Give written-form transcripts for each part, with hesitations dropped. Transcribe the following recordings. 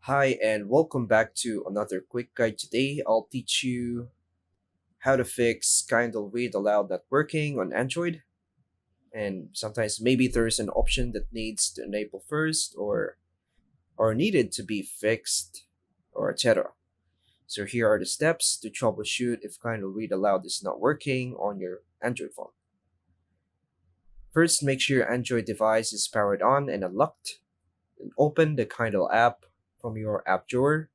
Hi, and welcome back to another quick guide. Today, I'll teach you how to fix Kindle Read Aloud not working on Android. And sometimes maybe there's an option that needs to enable first or needed to be fixed or etc. So here are the steps to troubleshoot if Kindle Read Aloud is not working on your Android phone. First, make sure your Android device is powered on and unlocked. Then open the Kindle app from your app drawer.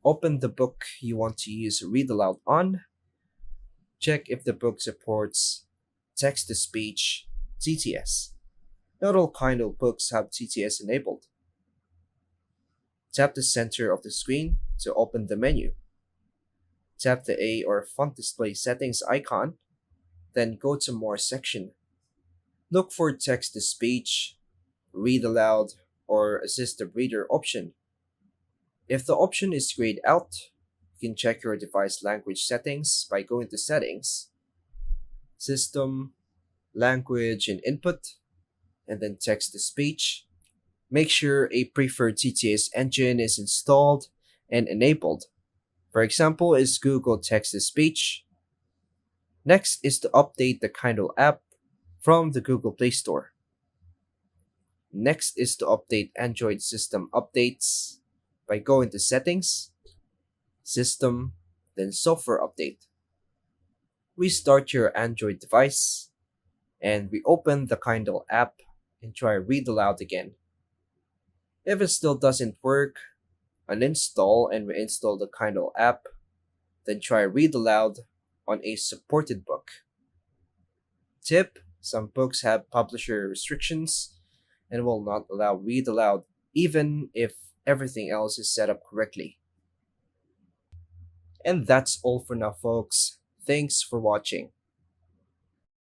Open the book you want to use Read Aloud on. Check if the book supports text to speech TTS. Not all Kindle books have TTS enabled. Tap the center of the screen to open the menu. Tap the A or font display settings icon, then go to More section. Look for text to speech, read aloud, or assistive reader option. If the option is grayed out, you can check your device language settings by going to Settings, System, Language and Input, and then Text to Speech. Make sure a preferred TTS engine is installed and enabled. For example, is Google Text to Speech. Next is to update the Kindle app from the Google Play Store. Next is to update Android system updates by going to Settings, System, then Software Update. Restart your Android device and reopen the Kindle app and try Read Aloud again. If it still doesn't work, uninstall and reinstall the Kindle app, then try Read Aloud on a supported book. Tip: some books have publisher restrictions and will not allow Read Aloud even if everything else is set up correctly. And that's all for now, folks. Thanks for watching.